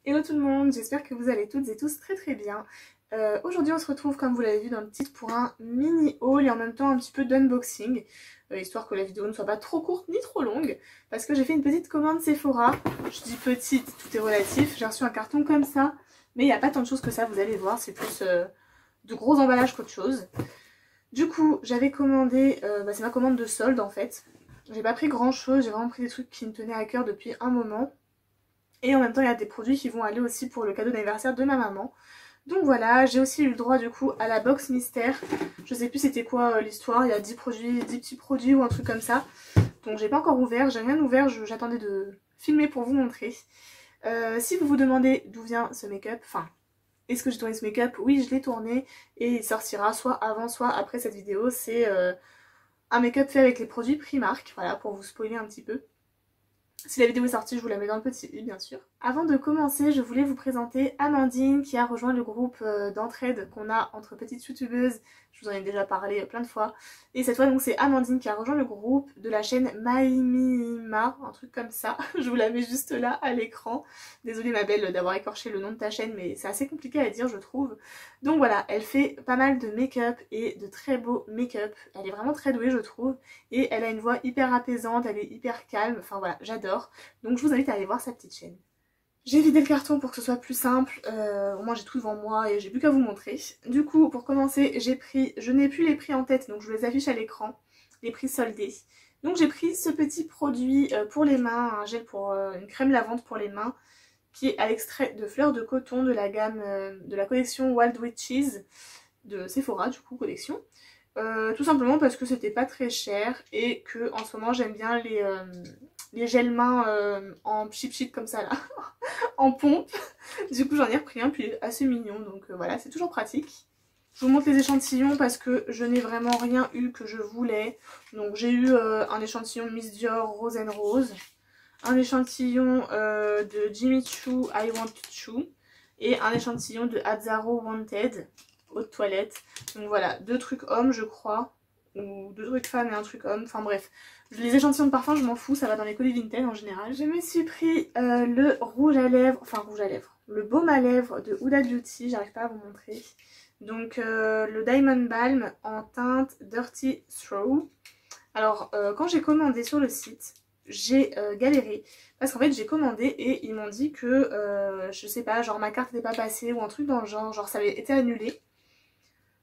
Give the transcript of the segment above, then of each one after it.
Hello tout le monde, j'espère que vous allez toutes et tous très très bien. Aujourd'hui on se retrouve comme vous l'avez vu dans le titre pour un mini haul et en même temps un petit peu d'unboxing, histoire que la vidéo ne soit pas trop courte ni trop longue, parce que j'ai fait une petite commande Sephora. Je dis petite, tout est relatif, j'ai reçu un carton comme ça, mais il n'y a pas tant de choses que ça, vous allez voir, c'est plus de gros emballages qu'autre chose. Du coup j'avais commandé, c'est ma commande de solde en fait. J'ai pas pris grand chose, j'ai vraiment pris des trucs qui me tenaient à cœur depuis un moment. Et en même temps il y a des produits qui vont aller aussi pour le cadeau d'anniversaire de ma maman. Donc voilà, j'ai aussi eu le droit du coup à la box mystère. Je sais plus c'était quoi l'histoire, il y a 10 produits, 10 petits produits ou un truc comme ça. Donc j'ai pas encore ouvert, j'ai rien ouvert, j'attendais de filmer pour vous montrer. Si vous vous demandez d'où vient ce make-up, enfin, est-ce que j'ai tourné ce make-up? Oui, je l'ai tourné et il sortira soit avant soit après cette vidéo. C'est un make-up fait avec les produits Primark, voilà, pour vous spoiler un petit peu. Si la vidéo est sortie, je vous la mets dans le petit i, bien sûr. Avant de commencer, je voulais vous présenter Amandine qui a rejoint le groupe d'entraide qu'on a entre petites youtubeuses. Je vous en ai déjà parlé plein de fois. Et cette fois, donc, c'est Amandine qui a rejoint le groupe de la chaîne Maïmima, un truc comme ça. Je vous la mets juste là à l'écran. Désolée ma belle d'avoir écorché le nom de ta chaîne, mais c'est assez compliqué à dire, je trouve. Donc voilà, elle fait pas mal de make-up et de très beaux make-up. Elle est vraiment très douée, je trouve. Et elle a une voix hyper apaisante, elle est hyper calme. Enfin voilà, j'adore. Donc je vous invite à aller voir sa petite chaîne. J'ai vidé le carton pour que ce soit plus simple, au moins j'ai tout devant moi et j'ai plus qu'à vous montrer. Du coup pour commencer j'ai pris, je n'ai plus les prix en tête donc je vous les affiche à l'écran, les prix soldés. Donc j'ai pris ce petit produit pour les mains, un gel pour une crème lavande pour les mains qui est à l'extrait de fleurs de coton de la gamme de la collection Wild Witches de Sephora du coup collection. Tout simplement parce que c'était pas très cher et que en ce moment j'aime bien les gels mains en chip comme ça là, en pompe. Du coup j'en ai repris un puis il est assez mignon donc voilà, c'est toujours pratique. Je vous montre les échantillons parce que je n'ai vraiment rien eu que je voulais. Donc j'ai eu un échantillon Miss Dior Rose and Rose, un échantillon de Jimmy Choo I Want Choo et un échantillon de Azzaro Wanted eau de toilette. Donc voilà, 2 trucs hommes je crois, ou 2 trucs femmes et un truc homme, enfin bref. Les échantillons de parfum je m'en fous, ça va dans les colis Vinted en général. Je me suis pris le rouge à lèvres, le baume à lèvres de Huda Beauty, j'arrive pas à vous montrer. Donc le Diamond Balm en teinte Dirty Throw. Alors quand j'ai commandé sur le site, j'ai galéré parce qu'en fait j'ai commandé et ils m'ont dit que je sais pas, genre ma carte n'était pas passée ou un truc dans le genre ça avait été annulé.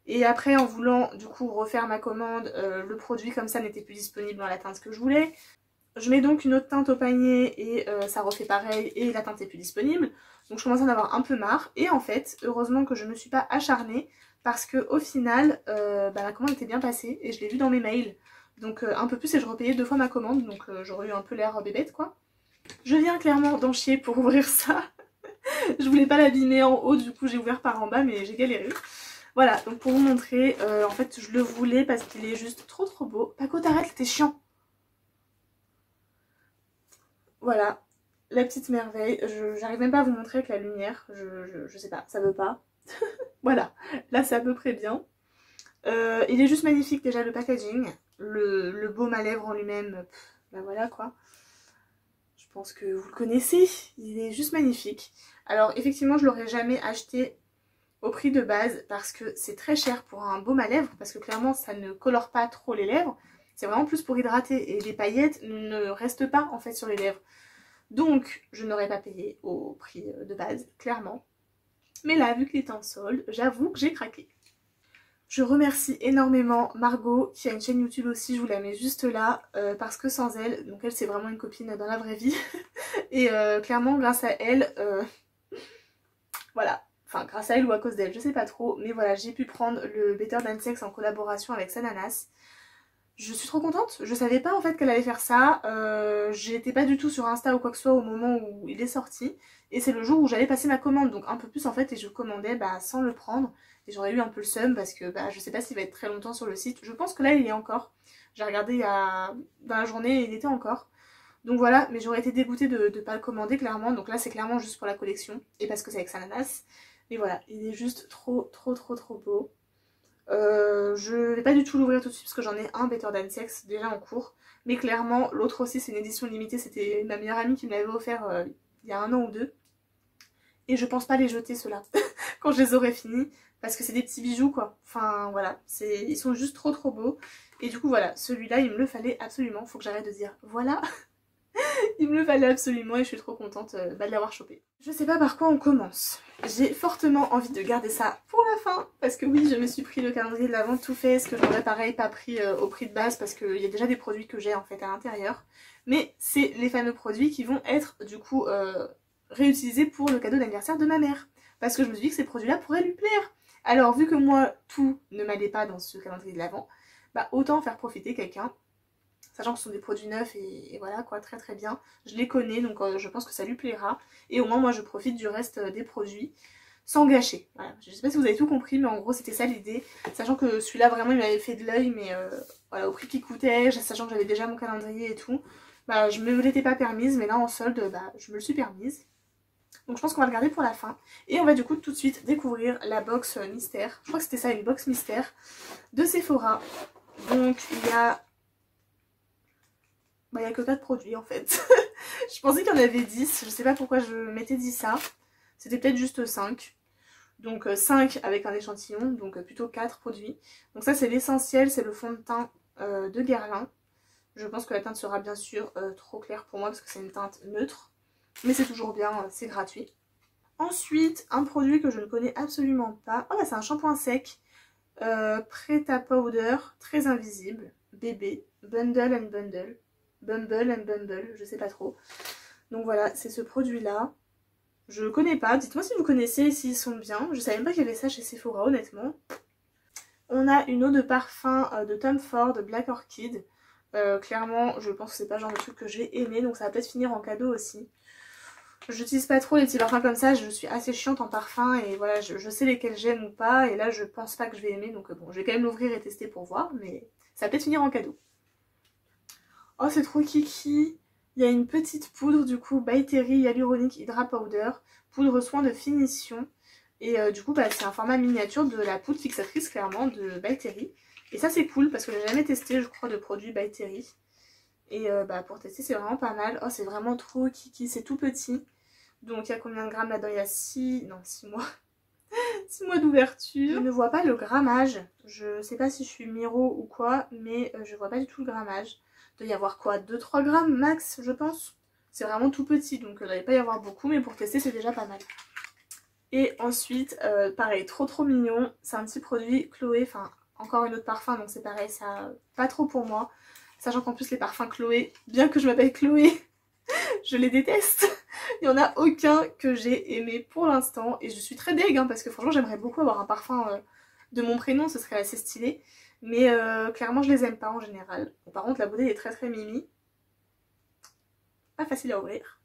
Et après en voulant du coup refaire ma commande, le produit comme ça n'était plus disponible dans la teinte que je voulais. Je mets donc une autre teinte au panier et ça refait pareil et la teinte n'est plus disponible. Donc je commence à en avoir un peu marre et en fait heureusement que je ne me suis pas acharnée parce que au final la commande était bien passée et je l'ai vu dans mes mails. Donc un peu plus et je repayais 2 fois ma commande donc j'aurais eu un peu l'air bébête quoi. Je viens clairement d'en chier pour ouvrir ça. Je voulais pas l'abîmer en haut du coup j'ai ouvert par en bas mais j'ai galéré. Voilà, donc pour vous montrer, en fait je le voulais parce qu'il est juste trop beau. Paco t'arrêtes, t'es chiant. Voilà, la petite merveille. J'arrive même pas à vous montrer avec la lumière, je sais pas, ça veut pas. Voilà, là c'est à peu près bien. Il est juste magnifique déjà le packaging, le baume à lèvres en lui-même, bah voilà quoi. Je pense que vous le connaissez, il est juste magnifique. Alors effectivement je l'aurais jamais acheté au prix de base parce que c'est très cher pour un baume à lèvres parce que clairement ça ne colore pas trop les lèvres, c'est vraiment plus pour hydrater et les paillettes ne restent pas en fait sur les lèvres. Donc je n'aurais pas payé au prix de base, clairement. Mais là, vu qu'il est en solde, j'avoue que j'ai craqué. Je remercie énormément Margot qui a une chaîne YouTube aussi, je vous la mets juste là parce que sans elle, donc elle c'est vraiment une copine dans la vraie vie et clairement grâce à elle, voilà, enfin grâce à elle ou à cause d'elle, je sais pas trop, mais voilà j'ai pu prendre le Better Than Sex en collaboration avec Sananas. Je suis trop contente, je savais pas en fait qu'elle allait faire ça, j'étais pas du tout sur Insta ou quoi que ce soit au moment où il est sorti et c'est le jour où j'allais passer ma commande donc un peu plus en fait et je commandais sans le prendre et j'aurais eu un peu le seum parce que je sais pas s'il va être très longtemps sur le site, je pense que là il y est encore, j'ai regardé dans la journée et il était encore donc voilà, mais j'aurais été dégoûtée de pas le commander clairement, donc là c'est clairement juste pour la collection et parce que c'est avec Sananas, mais voilà, il est juste trop beau. Je vais pas du tout l'ouvrir tout de suite parce que j'en ai un Better Than Sex déjà en cours. Mais clairement, l'autre aussi c'est une édition limitée, c'était ma meilleure amie qui me l'avait offert il y a 1 an ou 2. et je pense pas les jeter ceux-là quand je les aurai finis parce que c'est des petits bijoux quoi. Enfin voilà, ils sont juste trop beaux. Et du coup voilà, celui-là il me le fallait absolument, faut que j'arrête de dire voilà. Il me le fallait absolument et je suis trop contente de l'avoir chopé. Je sais pas par quoi on commence. J'ai fortement envie de garder ça pour la fin parce que oui, je me suis pris le calendrier de l'Avent tout fait, ce que j'aurais pareil pas pris au prix de base parce qu'il y a déjà des produits que j'ai en fait à l'intérieur. Mais c'est les fameux produits qui vont être du coup réutilisés pour le cadeau d'anniversaire de ma mère. Parce que je me suis dit que ces produits-là pourraient lui plaire. Alors vu que moi tout ne m'allait pas dans ce calendrier de l'Avent, bah autant faire profiter quelqu'un. Sachant que ce sont des produits neufs et voilà quoi, très bien. Je les connais donc je pense que ça lui plaira. Et au moins moi je profite du reste des produits sans gâcher. Voilà. Je sais pas si vous avez tout compris mais en gros c'était ça l'idée. Sachant que celui-là vraiment il m'avait fait de l'œil mais voilà au prix qu'il coûtait, sachant que j'avais déjà mon calendrier et tout. Bah je me l'étais pas permise mais là en solde bah je me le suis permise. Donc je pense qu'on va le garder pour la fin. Et on va du coup tout de suite découvrir la box mystère. Je crois que c'était ça, une box mystère de Sephora. Donc il y a... Bah, il n'y a que 4 produits en fait. Je pensais qu'il y en avait 10. Je sais pas pourquoi je m'étais dit ça. C'était peut-être juste 5. Donc 5 avec un échantillon. Donc plutôt 4 produits. Donc ça c'est l'essentiel. C'est le fond de teint de Guerlain. Je pense que la teinte sera bien sûr trop claire pour moi parce que c'est une teinte neutre. Mais c'est toujours bien. C'est gratuit. Ensuite un produit que je ne connais absolument pas. Oh là c'est un shampoing sec. Preta Powder. Très invisible. Bébé. Bundle and Bundle. Bumble and Bumble, je sais pas trop. Donc voilà, c'est ce produit-là. Je connais pas, dites-moi si vous connaissez, s'ils sont bien. Je savais même pas qu'il y avait ça chez Sephora, honnêtement. On a une eau de parfum de Tom Ford, Black Orchid. Clairement, je pense que c'est pas le genre de truc que je vais aimer, donc ça va peut-être finir en cadeau aussi. J'utilise pas trop les petits parfums comme ça, je suis assez chiante en parfum et voilà, je sais lesquels j'aime ou pas. Et là, je pense pas que je vais aimer, donc bon, je vais quand même l'ouvrir et tester pour voir, mais ça va peut-être finir en cadeau. Oh c'est trop kiki. Il y a une petite poudre du coup By Terry Hyaluronic Hydra Powder. Poudre soin de finition. Et du coup bah, c'est un format miniature de la poudre fixatrice clairement de By Terry. Et ça c'est cool parce que j'ai jamais testé je crois de produit By Terry. Et bah, pour tester c'est vraiment pas mal. Oh c'est vraiment trop kiki, c'est tout petit. Donc il y a combien de grammes là-dedans? Il y a 6 mois. 6 mois d'ouverture. Je ne vois pas le grammage. Je sais pas si je suis Miro ou quoi, mais je vois pas du tout le grammage. Il doit y avoir quoi, 2-3 grammes max je pense. C'est vraiment tout petit donc il ne doit pas y avoir beaucoup mais pour tester c'est déjà pas mal. Et ensuite pareil trop mignon, c'est un petit produit Chloé, enfin encore une autre parfum donc c'est pareil, ça pas trop pour moi. Sachant qu'en plus les parfums Chloé, bien que je m'appelle Chloé, je les déteste. Il n'y en a aucun que j'ai aimé pour l'instant et je suis très deg hein, parce que franchement j'aimerais beaucoup avoir un parfum de mon prénom, ce serait assez stylé. Mais clairement je les aime pas en général. Bon, par contre la bouteille est très mimi. Pas facile à ouvrir.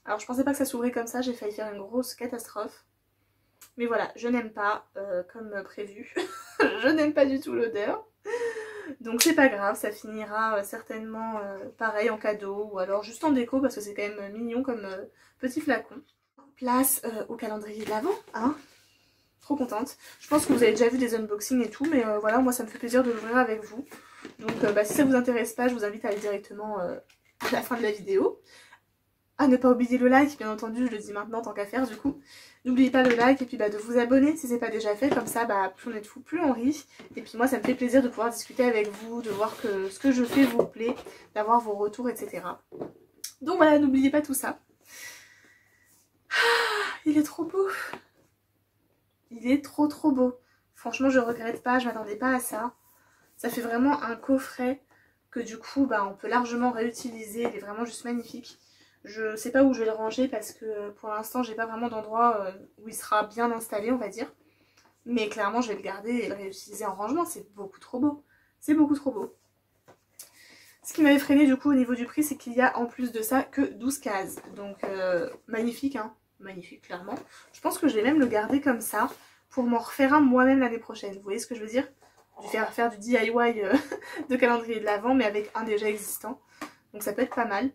Alors je pensais pas que ça s'ouvrait comme ça, j'ai failli faire une grosse catastrophe. Mais voilà, je n'aime pas comme prévu. Je n'aime pas du tout l'odeur. Donc c'est pas grave, ça finira certainement pareil en cadeau ou alors juste en déco parce que c'est quand même mignon comme petit flacon. Place au calendrier de l'Avent, hein. Trop contente. Je pense que vous avez déjà vu des unboxings et tout, mais voilà, moi ça me fait plaisir de l'ouvrir avec vous. Donc bah, si ça vous intéresse pas, je vous invite à aller directement à la fin de la vidéo. À ne pas oublier le like, bien entendu, je le dis maintenant tant qu'à faire du coup. N'oubliez pas le like et puis bah, de vous abonner si c'est pas déjà fait, comme ça bah, plus on est de fous, plus on rit. Et puis moi ça me fait plaisir de pouvoir discuter avec vous, de voir que ce que je fais vous plaît, d'avoir vos retours, etc. Donc voilà, n'oubliez pas tout ça. Ah, il est trop beau. Il est trop beau. Franchement je regrette pas, je m'attendais pas à ça. Ça fait vraiment un coffret que du coup bah, on peut largement réutiliser, il est vraiment juste magnifique. Je sais pas où je vais le ranger parce que pour l'instant j'ai pas vraiment d'endroit où il sera bien installé on va dire. Mais clairement je vais le garder et le réutiliser en rangement, c'est beaucoup trop beau. C'est beaucoup trop beau. Ce qui m'avait freiné du coup au niveau du prix c'est qu'il y a en plus de ça que 12 cases. Donc magnifique hein, magnifique clairement. Je pense que je vais même le garder comme ça pour m'en refaire un moi-même l'année prochaine. Vous voyez ce que je veux dire? Je vais faire du DIY de calendrier de l'Avent mais avec un déjà existant. Donc ça peut être pas mal.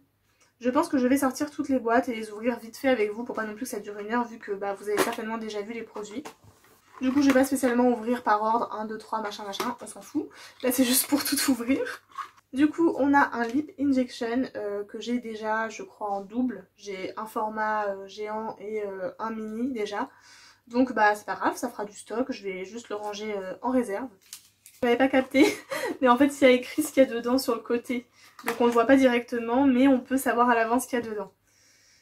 Je pense que je vais sortir toutes les boîtes et les ouvrir vite fait avec vous pour pas non plus que ça dure une heure vu que bah, vous avez certainement déjà vu les produits. Du coup je vais pas spécialement ouvrir par ordre 1, 2, 3 machin, on s'en fout. Là c'est juste pour tout ouvrir. Du coup on a un lip injection que j'ai déjà je crois en double. J'ai un format géant et un mini déjà. Donc bah c'est pas grave, ça fera du stock, je vais juste le ranger en réserve. Je n'avais pas capté, mais en fait il y a écrit ce qu'il y a dedans sur le côté. Donc on le voit pas directement, mais on peut savoir à l'avance ce qu'il y a dedans.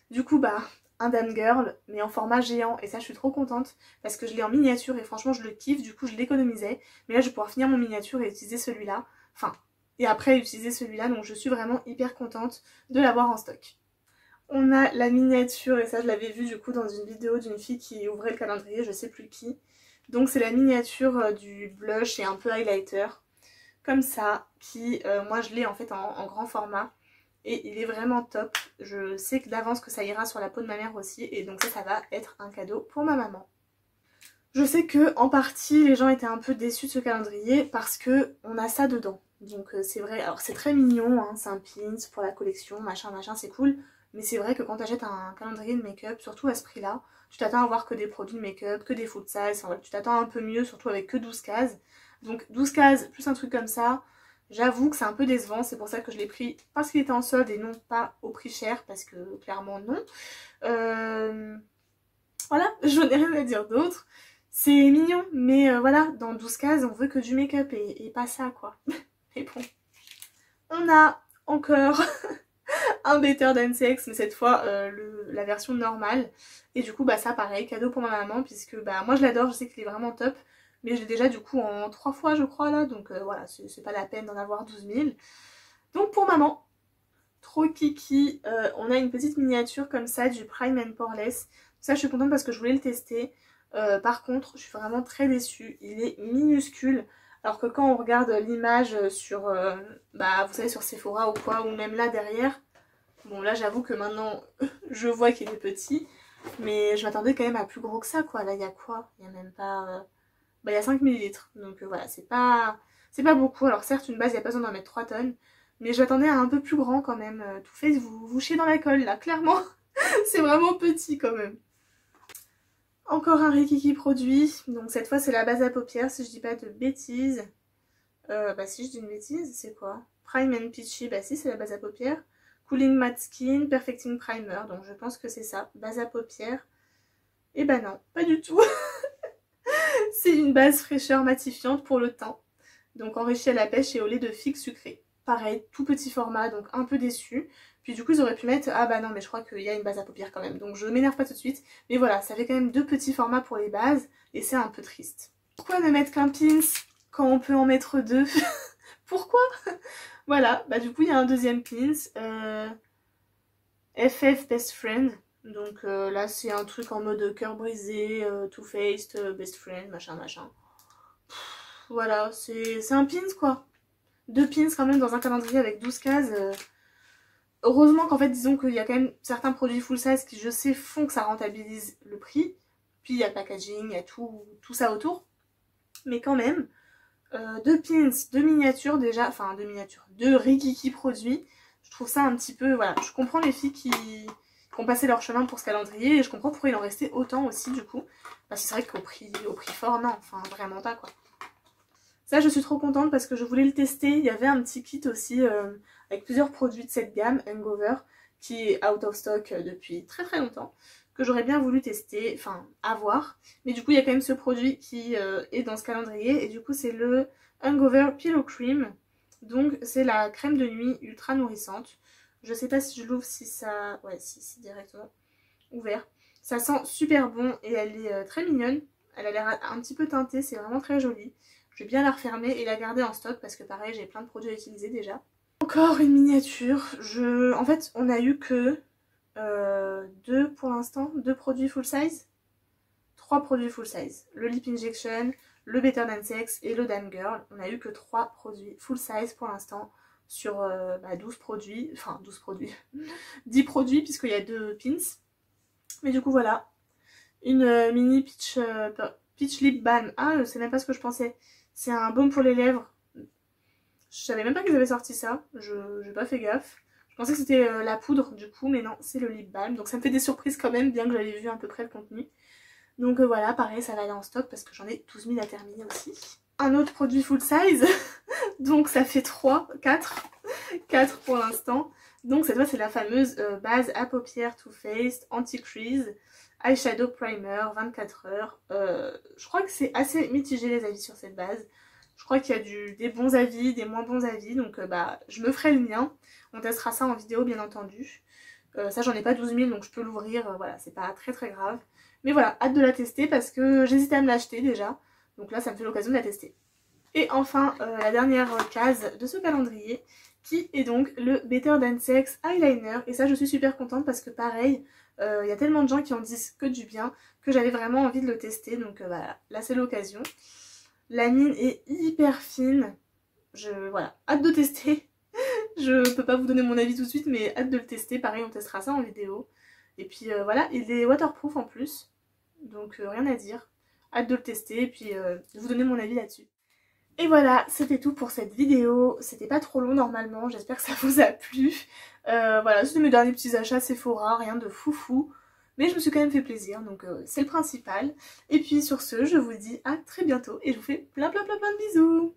Du coup bah un Damn Girl, mais en format géant, et ça je suis trop contente parce que je l'ai en miniature et franchement je le kiffe, du coup je l'économisais. Mais là je vais pouvoir finir mon miniature et utiliser celui-là, enfin, et après utiliser celui-là, donc je suis vraiment hyper contente de l'avoir en stock. On a la miniature, et ça je l'avais vu du coup dans une vidéo d'une fille qui ouvrait le calendrier, je sais plus qui. Donc c'est la miniature du blush et un peu highlighter, comme ça, qui moi je l'ai en fait en grand format. Et il est vraiment top, je sais que d'avance que ça ira sur la peau de ma mère aussi, et donc ça va être un cadeau pour ma maman. Je sais que en partie les gens étaient un peu déçus de ce calendrier parce que on a ça dedans. Donc c'est vrai, alors c'est très mignon, hein, c'est un pins pour la collection, machin machin, c'est cool. Mais c'est vrai que quand tu achètes un calendrier de make-up, surtout à ce prix-là, tu t'attends à voir que des produits de make-up, que des full size, enfin, tu t'attends un peu mieux, surtout avec que 12 cases. Donc 12 cases plus un truc comme ça, j'avoue que c'est un peu décevant, c'est pour ça que je l'ai pris parce qu'il était en solde et non pas au prix cher, parce que clairement non. Voilà, je n'ai rien à dire d'autre. C'est mignon, mais voilà, dans 12 cases, on veut que du make-up et pas ça, quoi. Mais bon. On a encore un Better Than Sex, mais cette fois la version normale. Et du coup, bah ça, pareil, cadeau pour ma maman, puisque bah moi je l'adore, je sais qu'il est vraiment top. Mais je l'ai déjà du coup en 3 fois, je crois, là. Donc voilà, c'est pas la peine d'en avoir 12 000. Donc pour maman, trop kiki, on a une petite miniature comme ça du Prime and Poreless. Ça, je suis contente parce que je voulais le tester. Par contre, je suis vraiment très déçue. Il est minuscule. Alors que quand on regarde l'image sur, bah, vous savez, sur Sephora ou quoi, ou même là derrière, bon là j'avoue que maintenant je vois qu'il est petit, mais je m'attendais quand même à plus gros que ça, quoi. Là, il y a quoi? Il y a même pas... bah, il y a 5 millilitres. Donc voilà, c'est pas beaucoup. Alors certes, une base, il n'y a pas besoin d'en mettre 3 tonnes. Mais j'attendais à un peu plus grand quand même. Too Faced, vous chiez dans la colle là, clairement. C'est vraiment petit quand même. Encore un Rikiki produit. Donc cette fois c'est la base à paupières si je dis pas de bêtises. Bah si je dis une bêtise, c'est quoi? Prime and Peachy, bah si c'est la base à paupières. Cooling Matte Skin, Perfecting Primer. Donc je pense que c'est ça, base à paupières. Et bah non, pas du tout. C'est une base fraîcheur matifiante pour le teint. Donc enrichie à la pêche et au lait de figue sucré. Pareil, tout petit format, donc un peu déçu. Puis du coup, ils auraient pu mettre... Ah bah non, mais je crois qu'il y a une base à paupières quand même. Donc je m'énerve pas tout de suite. Mais voilà, ça fait quand même 2 petits formats pour les bases. Et c'est un peu triste. Pourquoi ne mettre qu'un pins quand on peut en mettre 2? Pourquoi? Voilà, bah du coup, il y a un deuxième pins. FF Best Friend. Donc là, c'est un truc en mode cœur brisé, Too Faced, Best Friend, machin machin. Voilà, c'est un pins quoi. 2 pins quand même dans un calendrier avec 12 cases. Heureusement qu'en fait, disons qu'il y a quand même certains produits full size qui, je sais, font que ça rentabilise le prix. Puis il y a le packaging, il y a tout ça autour. Mais quand même, 2 pins, 2 miniatures déjà, enfin 2 miniatures, 2 Rikiki produits. Je trouve ça un petit peu, voilà, je comprends les filles qui ont passé leur chemin pour ce calendrier et je comprends pourquoi il en restait autant aussi du coup. Parce que c'est vrai qu'au prix fort, non, enfin vraiment pas quoi. Ça, je suis trop contente parce que je voulais le tester. Il y avait un petit kit aussi avec plusieurs produits de cette gamme, Hangover, qui est out of stock depuis très très longtemps, que j'aurais bien voulu tester, enfin avoir. Mais du coup, il y a quand même ce produit qui est dans ce calendrier et du coup, c'est le Hangover Pillow Cream. Donc, c'est la crème de nuit ultra nourrissante. Je sais pas si je l'ouvre, si ça... Ouais, si directement ouvert. Ça sent super bon et elle est très mignonne. Elle a l'air un petit peu teintée, c'est vraiment très joli. Je vais bien la refermer et la garder en stock parce que pareil, j'ai plein de produits à utiliser déjà. Encore une miniature. En fait, on a eu que 2 pour l'instant, 2 produits full size. 3 produits full size. Le Lip Injection, le Better Than Sex et le Damn Girl. On a eu que 3 produits full size pour l'instant sur 12 produits. Enfin, 12 produits. 10 produits puisqu'il y a 2 pins. Mais du coup, voilà. Une mini Peach Lip Balm. Ah, c'est même pas ce que je pensais. C'est un baume pour les lèvres. Je savais même pas qu'ils avaient sorti ça. J'ai pas fait gaffe. Je pensais que c'était la poudre du coup, mais non, c'est le lip balm. Donc ça me fait des surprises quand même, bien que j'avais vu à peu près le contenu. Donc voilà, pareil, ça va aller en stock parce que j'en ai 12 000 à terminer aussi. un autre produit full size. Donc ça fait 4 pour l'instant. Donc cette fois c'est la fameuse base à paupières Too Faced Anti-Crease Eyeshadow Primer 24 heures. Je crois que c'est assez mitigé les avis sur cette base. Je crois qu'il y a des bons avis, des moins bons avis. Donc je me ferai le mien. On testera ça en vidéo bien entendu. Ça j'en ai pas 12 000 donc je peux l'ouvrir. Voilà, c'est pas très grave. Mais voilà, hâte de la tester parce que j'hésitais à me l'acheter déjà. Donc là ça me fait l'occasion de la tester. Et enfin, la dernière case de ce calendrier, qui est donc le Better Than Sex Eyeliner. Et ça, je suis super contente parce que pareil, il y a tellement de gens qui en disent que du bien, que j'avais vraiment envie de le tester. Donc voilà, là c'est l'occasion. La mine est hyper fine. Voilà, hâte de tester. Je peux pas vous donner mon avis tout de suite, mais hâte de le tester. Pareil, on testera ça en vidéo. Et puis voilà, il est waterproof en plus. Donc rien à dire. Hâte de le tester et puis de vous donner mon avis là-dessus. Et voilà, c'était tout pour cette vidéo. C'était pas trop long normalement, j'espère que ça vous a plu. Voilà, c'était mes derniers petits achats Sephora, rien de foufou. Mais je me suis quand même fait plaisir, donc c'est le principal. Et puis sur ce, je vous dis à très bientôt et je vous fais plein de bisous.